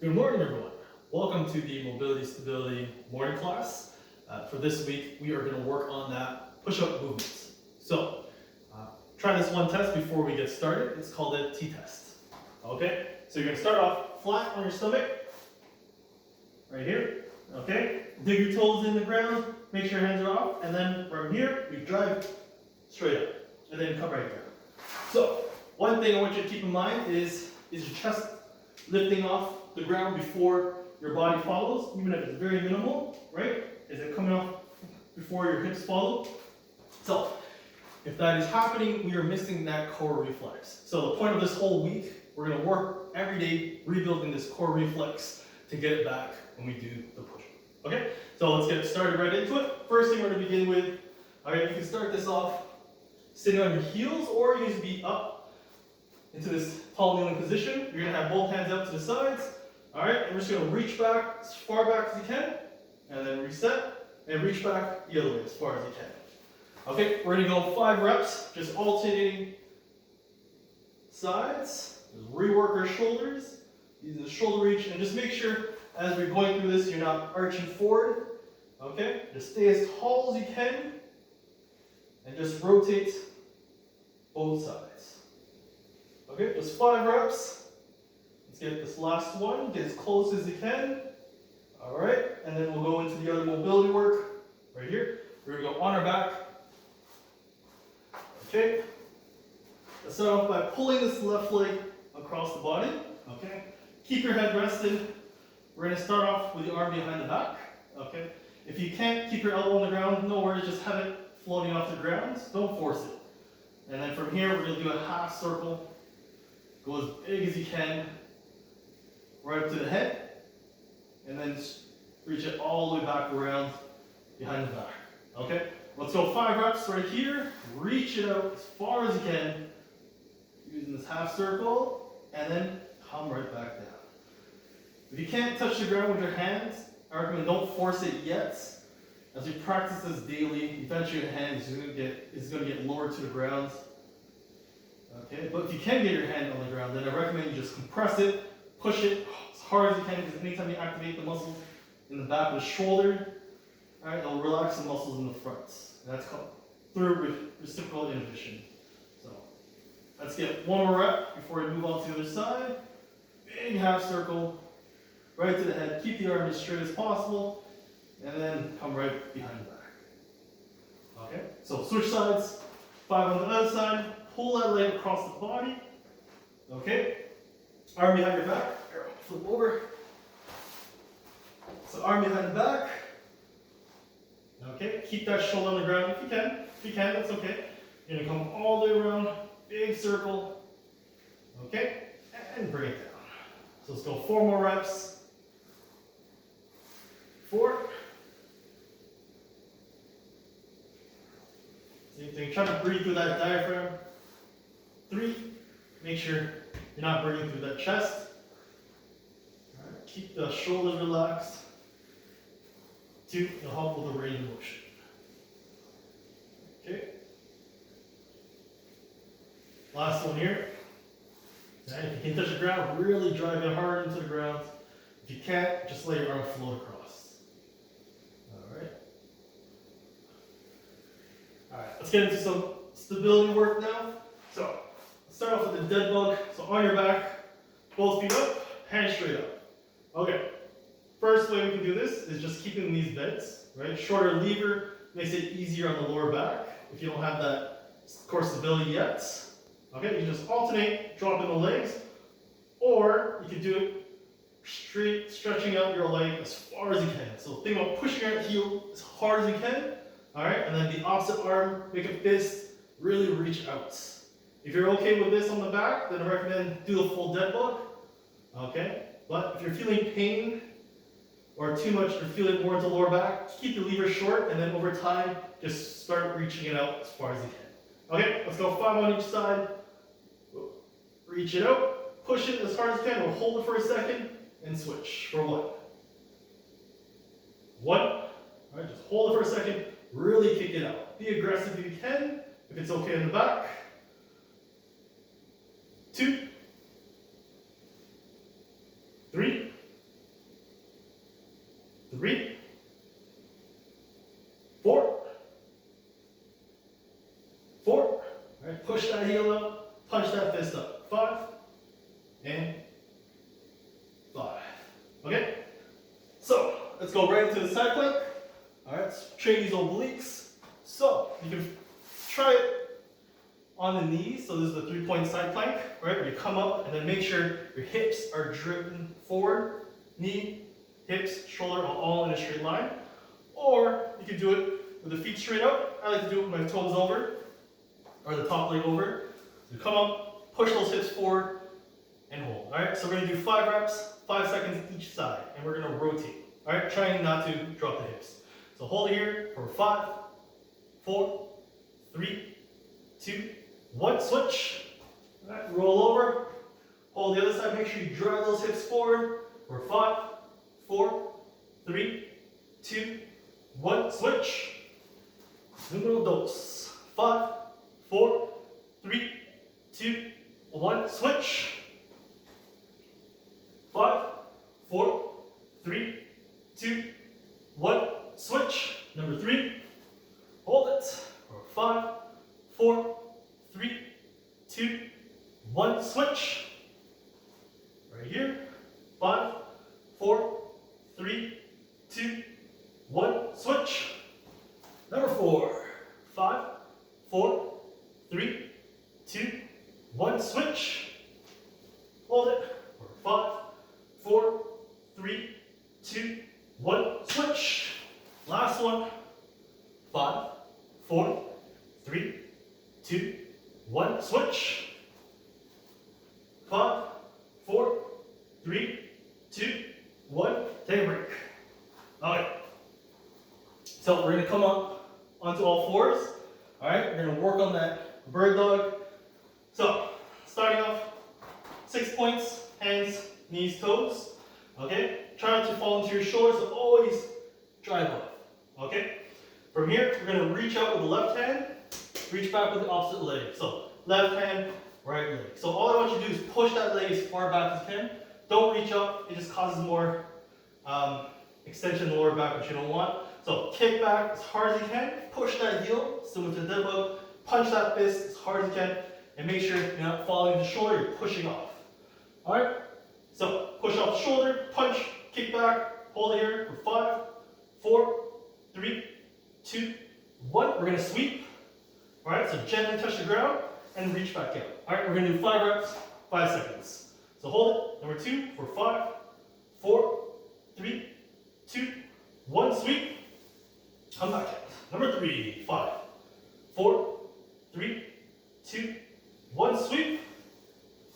Good morning, everyone. Welcome to the Mobility Stability morning class. For this week, we are going to work on that push-up movement. So, try this one test before we get started. It's called a T-test. Okay, so you're going to start off flat on your stomach, right here. Okay, dig your toes in the ground, make sure your hands are off, and then from here, you drive straight up, and then come right down. So, one thing I want you to keep in mind is your chest lifting off the ground before your body follows, even if it's very minimal, right? Is it coming off before your hips follow? So, if that is happening, we are missing that core reflex. So the point of this whole week, we're gonna work every day rebuilding this core reflex to get it back when we do the push-up. Okay? So let's get started right into it. First thing we're gonna begin with, all right, you can start this off sitting on your heels, or you can be up into this tall kneeling position. You're gonna have both hands out to the sides. All right, and we're just gonna reach back as far back as you can, and then reset, and reach back the other way as far as you can. Okay, we're gonna go 5 reps, just alternating sides. Just rework our shoulders, using the shoulder reach, and just make sure as we're going through this, you're not arching forward. Okay, just stay as tall as you can, and just rotate both sides. Okay, just 5 reps. Let's get this last one, get as close as you can. All right, and then we'll go into the other mobility work right here. We're gonna go on our back. Okay, let's start off by pulling this left leg across the body. Okay, keep your head rested. We're gonna start off with the arm behind the back. Okay, if you can't keep your elbow on the ground, no worries, just have it floating off the ground. Don't force it. And then from here, we're gonna do a half circle. Go as big as you can, right up to the head, and then reach it all the way back around behind the back. Okay, let's go 5 reps right here. Reach it out as far as you can, using this half circle, and then come right back down. If you can't touch the ground with your hands, I recommend don't force it yet. As you practice this daily, eventually your hand is going to get lower to the ground. Okay, but if you can get your hand on the ground, then I recommend you just compress it, push it as hard as you can, because anytime you activate the muscles in the back of the shoulder, all right, it'll relax the muscles in the front. And that's called third reciprocal inhibition. So let's get one more rep before we move on to the other side. Big half circle, right to the head. Keep the arm as straight as possible, and then come right behind the back. Okay, so switch sides. 5 on the other side. Pull that leg across the body. Okay, arm behind your back. Flip over. So arm behind the back. Okay, keep that shoulder on the ground if you can. If you can, that's okay. You're gonna come all the way around, big circle. Okay, and bring it down. So let's go 4 more reps. 4. Same thing, try to breathe through that diaphragm. 3, make sure you're not breathing through that chest. All right, keep the shoulders relaxed. 2, it'll help with the range of motion. Okay. Last one here. And if you can touch the ground, really drive it hard into the ground. If you can't, just let your arm float across. All right. All right, let's get into some stability work now. So, let's start off with the dead bug. So on your back, both feet up, hands straight up. Okay, first way we can do this is just keeping these bends, right? Shorter lever makes it easier on the lower back if you don't have that core stability yet. Okay, you just alternate, dropping the legs, or you can do it straight, stretching out your leg as far as you can. So think about pushing your heel as hard as you can, all right? And then the opposite arm, make a fist, really reach out. If you're okay with this on the back, then I recommend do the full dead bug, okay? But if you're feeling pain or too much, you're feeling more into lower back, keep the lever short, and then over time, just start reaching it out as far as you can. Okay, let's go 5 on each side. Reach it out, push it as hard as you can, or hold it for a second, and switch for 1. 1, all right, just hold it for a second, really kick it out. Be aggressive if you can, if it's okay in the back. 2, 3, 3, 4, 4. All right, push that heel up, punch that fist up. 5 and 5. Okay? So, let's go right into the side plank. All right, let's train these obliques. So, you can try it on the knees. So this is the 3-point side plank, right? Where you come up and then make sure your hips are driven forward. Knee, hips, shoulder are all in a straight line. Or you can do it with the feet straight up. I like to do it with my toes over, or the top leg over. So come up, push those hips forward, and hold. All right, so we're gonna do 5 reps, 5 seconds each side, and we're gonna rotate. All right, trying not to drop the hips. So hold it here for 5, 4, 3, 2, 1. Switch. All right, roll over. Hold the other side. Make sure you drive those hips forward for 5, 4, 3, 2, 1. Switch. Numero dos. 5, 4, 3, 2, 1. Switch. 5, 4, 3, 2, 1. Switch. Number 3. Hold it for 5, 4, 3, 2, 1. Switch. Right here. 5, 4, 3, 2, 1. Switch. Number 4. 5, 4, 3, 2, 1. Switch. Hold it for 5, 4, 3, 2, 1. Switch. Last one. 5, 4, 3, 2, 1. Switch. 5, 4, 3, 2, 1. Take a break. Alright. So we're going to come up onto all fours. Alright, we're going to work on that bird dog. So, starting off, 6 points, hands, knees, toes. Okay? Try not to fall into your shoulders, so always drive up. Okay? From here, we're going to reach out with the left hand, reach back with the opposite leg. So, left hand, right leg. So all I want you to do is push that leg as far back as you can. Don't reach up, it just causes more extension in the lower back, which you don't want. So kick back as hard as you can, push that heel, similar to the dead bug, punch that fist as hard as you can, and make sure you're not falling the shoulder, you're pushing off. Alright? So push off the shoulder, punch, kick back, hold it here for 5, 4, 3, 2, 1. We're going to sweep. Alright, so gently touch the ground and reach back out. Alright, we're going to do 5 reps, 5 seconds. So hold it. Number 2 for 5, 4, 3, 2, 1. Sweep. Come back out. Number 3, 5, 4, 3, 2, 1. Sweep.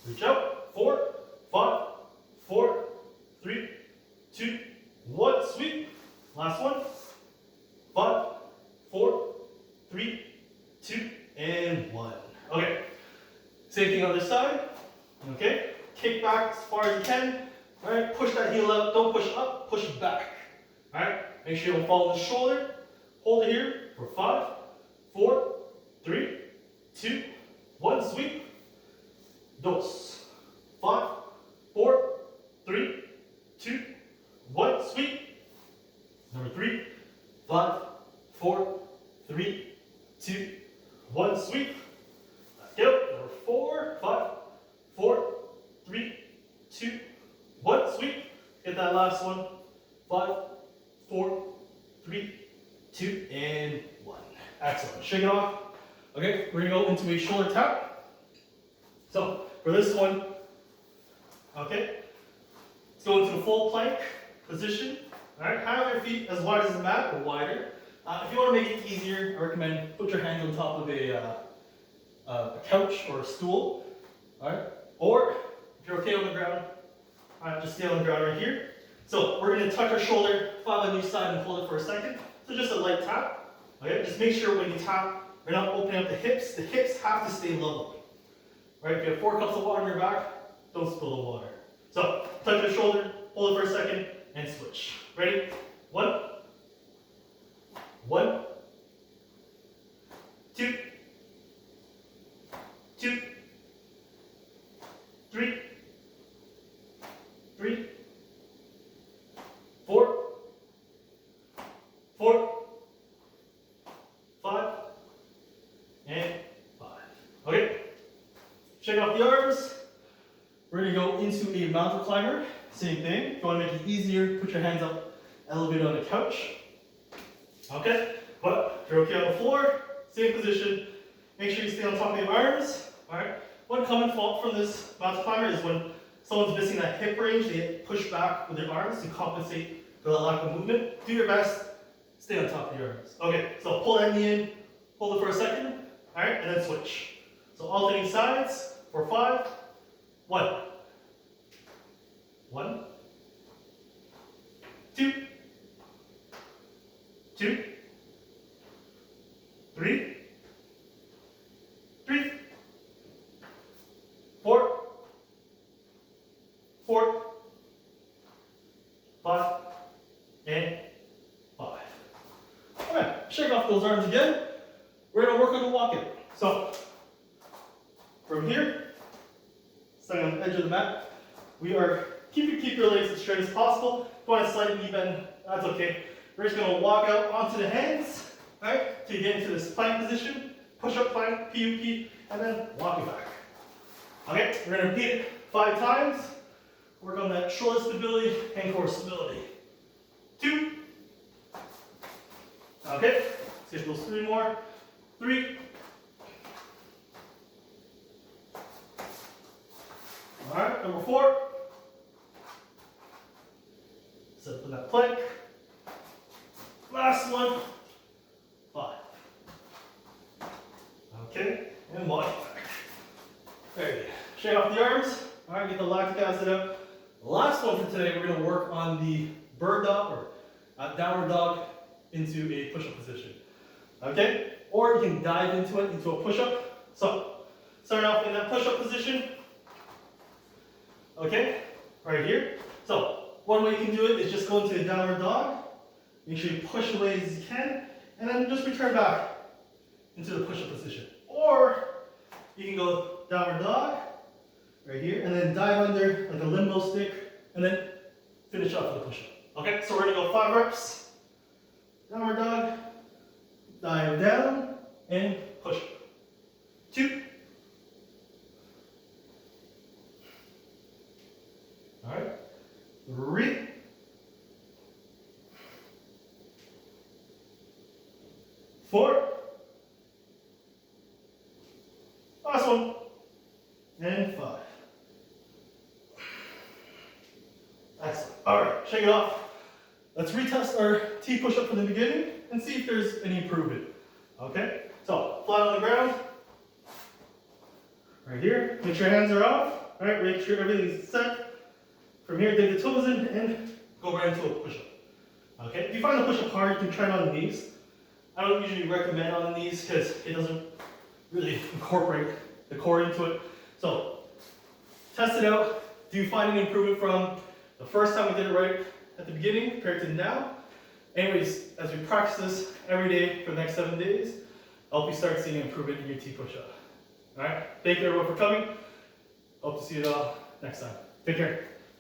Reach out. 4, 5, 4, 3, 2, 1. Sweep. Last one. 5, 4, 3, 2, and 1. Okay. Same thing on this side. Okay. Kick back as far as you can. Alright. Push that heel out. Don't push up, push back. Alright. Make sure you don't fall on the shoulder. Hold it here for 5, 4, 3, 2, 1. Sweep. Dos. 5, 4, 3, 2, 1. Sweep. Number 3, 5, 4, 3, 2, 1. Sweep. Back out. Number 4, 5, 4, 3, 2, 1. Sweep. Get that last one. 5, 4, 3, 2, and 1. Excellent. Shake it off. Okay, we're going to go into a shoulder tap. So, for this one, okay, let's go into the full plank position. Alright, have your feet as wide as the mat or wider. If you want to make it easier, I recommend put your hands on top of a couch or a stool. Alright, or if you're okay on the ground, just stay on the ground right here. So we're going to touch our shoulder, 5 on each side, and hold it for a second. So just a light tap. Okay, just make sure when you tap, you're not opening up the hips. The hips have to stay level. Right, if you have 4 cups of water in your back, don't spill the water. So touch your shoulder, hold it for a second, and switch. Ready? 1, 1, 2, 2, 3, 3, 4, Shake off the arms. We're gonna go into a mountain climber. Same thing. If you wanna make it easier, put your hands up, elevate on the couch. Okay, but if you're okay on the floor, same position. Make sure you stay on top of your arms. All right. One common fault from this mountain climber is when someone's missing that hip range, they push back with their arms to compensate for the lack of movement. Do your best. Stay on top of your arms. Okay, so pull that knee in, hold it for a second, all right, and then switch. So alternating sides for 5. 1. 1. 2. 2. 3. 3. 4. 4. 5. And 5. Okay, shake off those arms again. We're going to work on the walk-in. So, from here, standing on the edge of the mat, we are keep your legs as straight as possible. If you want to slightly bend, that's okay. We're just going to walk out onto the hands, right, till you get into this plank position, push-up plank, PUP, and then walk it back. Okay, we're going to repeat it 5 times. Work on that shoulder stability and core stability. 2. Okay, let's get those 3 more. 3. All right, number 4. Set up in that plank. Last one. 5. Okay, and walk back. There you go. Shake off the arms. All right, get the lactic acid out. The last one for today, we're going to work on the bird dog or downward dog into a push-up position. Okay, or you can dive into it into a push-up. So, start off in that push-up position. Okay, right here. So, one way you can do it is just go into a downward dog. Make sure you push away as you can, and then just return back into the push-up position. Or you can go downward dog, right here, and then dive under like a limbo stick, and then finish off with a push-up. Okay, so we're gonna go 5 reps. Downward dog, dive down, and push up. 2. All right. 3. 4. Last one. And 5. Excellent. All right, shake it off. Let's retest our T push-up from the beginning and see if there's any improvement. Okay, so flat on the ground. Right here. Make sure your hands are off. All right, make sure everything's set. From here, dig the toes in and go right into a push-up. Okay, if you find the push-up hard, you can try it on the knees. I don't usually recommend on the knees because it doesn't really incorporate the core into it. So, test it out. Do you find any improvement from the first time we did it right at the beginning compared to now? Anyways, as we practice this every day for the next 7 days, I'll help you start seeing improvement in your T push-up. All right, thank you everyone for coming. Hope to see you all next time. Take care.